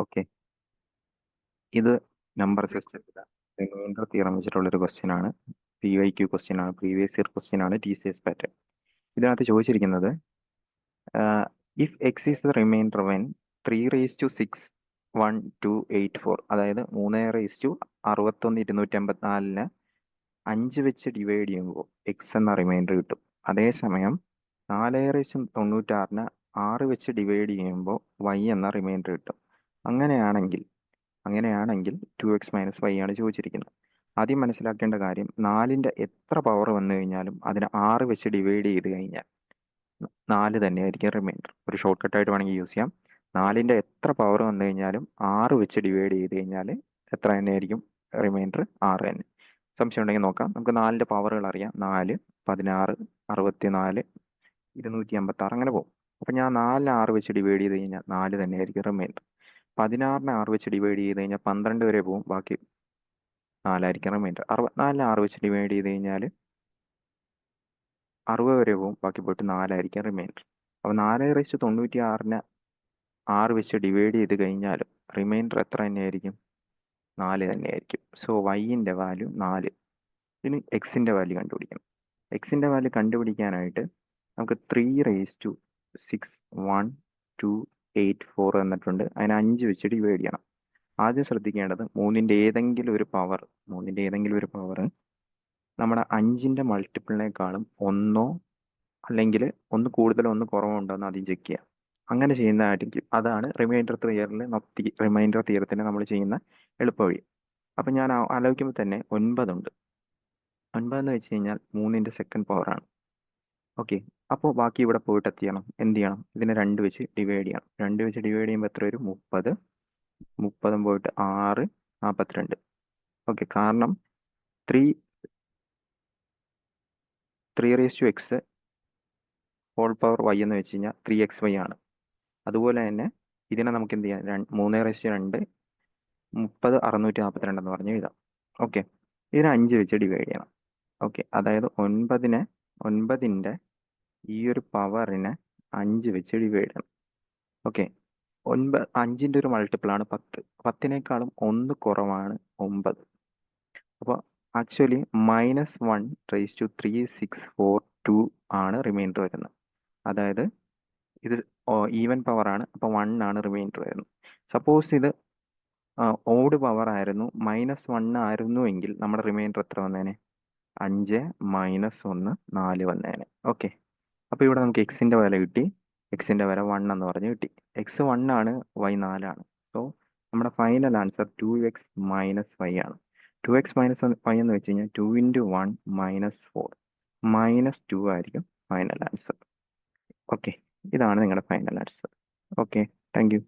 Okay, ഇത് number സിസ്റ്റത്തിലെ reminder theorem വെച്ചിട്ടുള്ളൊരു question ആണ്. PYQ ക്വസ്റ്റ്യൻ ആണ്, പ്രീവിയസ് ഇയർ ക്വസ്റ്റ്യൻ ആണ്, TCS പാറ്റേൺ. ഇതിനകത്ത് ചോദിച്ചിരിക്കുന്നത് if X is the reminder when 3⁻6 1 2 8 4, അതായത് 3⁻61 5 വെച്ച് ഡിവൈഡ് ചെയ്യുമ്പോൾ എക്സ് എന്ന റിമൈൻഡർ കിട്ടും. അതേസമയം 4⁻96 6 വെച്ച് ഡിവൈഡ് ചെയ്യുമ്പോൾ y എന്ന റിമൈൻഡർ കിട്ടും. അങ്ങനെയാണെങ്കിൽ 2x - y ആണ് ചോദിച്ചിരിക്കുന്നത്. ആദ്യം മനസ്സിലാക്കേണ്ട കാര്യം, 4ൻ്റെ എത്ര പവർ വന്നു കഴിഞ്ഞാലും അതിനെ 6 വെച്ച് ഡിവൈഡ് ചെയ്ത് കഴിഞ്ഞാൽ 4 തന്നെയായിരിക്കും റിമൈൻഡർ. ഒരു ഷോർട്ട് കട്ടായിട്ട് വേണമെങ്കിൽ യൂസ് ചെയ്യാം. 4ൻ്റെ എത്ര പവർ വന്നു കഴിഞ്ഞാലും 6 വെച്ച് ഡിവൈഡ് ചെയ്ത് കഴിഞ്ഞാൽ എത്ര തന്നെയായിരിക്കും റിമൈൻഡർ? 6 തന്നെ. സംശയം ഉണ്ടെങ്കിൽ നോക്കാം. നമുക്ക് 4ൻ്റെ പവറുകൾ അറിയാം. 4, 16, 64, 256 അങ്ങനെ പോകും. അപ്പം ഞാൻ 4നെ 6 വെച്ച് ഡിവൈഡ് ചെയ്ത് കഴിഞ്ഞാൽ 4 തന്നെയായിരിക്കും റിമൈൻഡർ. 16നെ 6 വെച്ച് ഡിവൈഡ് ചെയ്ത് കഴിഞ്ഞാൽ 12 വരെ പോകും, ബാക്കി 4 ആയിരിക്കും റിമൈൻഡർ. 64നെ 6 വെച്ച് ഡിവൈഡ് ചെയ്ത് കഴിഞ്ഞാൽ 60 വരെ പോകും, ബാക്കി പോയിട്ട് 4 ആയിരിക്കും റിമൈൻഡർ. അപ്പോൾ 4⁻96നെ 6 വെച്ച് ഡിവൈഡ് ചെയ്ത് കഴിഞ്ഞാലും റിമൈൻഡർ എത്ര തന്നെയായിരിക്കും? 4 തന്നെയായിരിക്കും. സോ വൈൻ്റെ വാല്യൂ 4. ഇനി എക്സിൻ്റെ വാല്യൂ കണ്ടുപിടിക്കണം. എക്സിൻ്റെ വാല്യൂ കണ്ടുപിടിക്കാനായിട്ട് നമുക്ക് 3⁻6 1 2 8 4 തന്നിട്ടുണ്ട്. അതിനെ 5 വെച്ച് ഡിവൈഡ് ചെയ്യണം. ആദ്യം ശ്രദ്ധിക്കേണ്ടത് മൂന്നിൻ്റെ ഏതെങ്കിലും ഒരു പവർ നമ്മുടെ 5ൻ്റെ മൾട്ടിപ്പിളിനേക്കാളും ഒന്നോ അല്ലെങ്കിൽ ഒന്ന് കൂടുതലോ ഒന്ന് കുറവോ ഉണ്ടോ എന്ന് ആദ്യം ചെക്ക് ചെയ്യുക. അങ്ങനെ ചെയ്യുന്നതായിരിക്കും, അതാണ് റിമൈൻഡർ തിയറത്തിന് നമ്മൾ ചെയ്യുന്ന എളുപ്പവഴി. അപ്പം ഞാൻ ആലോചിക്കുമ്പോൾ തന്നെ 9 ഉണ്ട്. 9 എന്ന് വെച്ച് കഴിഞ്ഞാൽ 3ൻ്റെ സെക്കൻഡ് പവറാണ്. ഓക്കെ, അപ്പോൾ ബാക്കി ഇവിടെ പോയിട്ട് എന്ത് ചെയ്യണം? ഇതിനെ 2 വെച്ച് ഡിവൈഡ് ചെയ്യണം. 2 വെച്ച് ഡിവൈഡ് ചെയ്യുമ്പോൾ എത്ര വരും? 30. 30 പോയിട്ട് 6, 42. ഓക്കെ, കാരണം 3⁻x ഹോൾ പവർ y എന്ന് വെച്ച് കഴിഞ്ഞാൽ 3xy ആണ്. അതുപോലെ തന്നെ ഇതിനെ നമുക്ക് എന്ത് ചെയ്യാം? 3⁻2 30 642 എന്ന് പറഞ്ഞ് എഴുതാം. ഓക്കെ, ഇതിനെ 5 വെച്ച് ഡിവൈഡ് ചെയ്യണം. ഓക്കെ, അതായത് 9ൻ്റെ ഈ ഒരു പവറിനെ 5 വെച്ച് ഡിവൈഡ് ചെയ്യണം. ഓക്കെ, 5ൻ്റെ ഒരു മൾട്ടിപ്പിളാണ് 10. 10നേക്കാളും 1 കുറവാണ് 9. അപ്പോൾ ആക്ച്വലി -1⁻364 ആണ് റിമൈൻഡർ വരുന്നത്. അതായത് ഇത് ഈവൻ പവറാണ്, അപ്പോൾ 1 ആണ് റിമൈൻഡർ വരുന്നത്. സപ്പോസ് ഇത് ഓഡ് പവർ ആയിരുന്നു, -1 ആയിരുന്നുവെങ്കിൽ നമ്മുടെ റിമൈൻഡർ എത്ര വന്നേനെ? 5 - 1 4 വന്നേനെ. ഓക്കെ, അപ്പോൾ ഇവിടെ നമുക്ക് എക്സിൻ്റെ വില കിട്ടി. എക്സിൻ്റെ വില 1 എന്ന് പറഞ്ഞ് കിട്ടി. എക്സ് 1 ആണ്, y 4 ആണ്. സോ നമ്മുടെ ഫൈനൽ ആൻസർ 2x - y ആണ്. 2x - y എന്ന് വെച്ച് കഴിഞ്ഞാൽ 2 × 1 - 4 -2 ആയിരിക്കും ഫൈനൽ ആൻസർ. ഓക്കെ, ഇതാണ് നിങ്ങളുടെ final answer. Okay, thank you.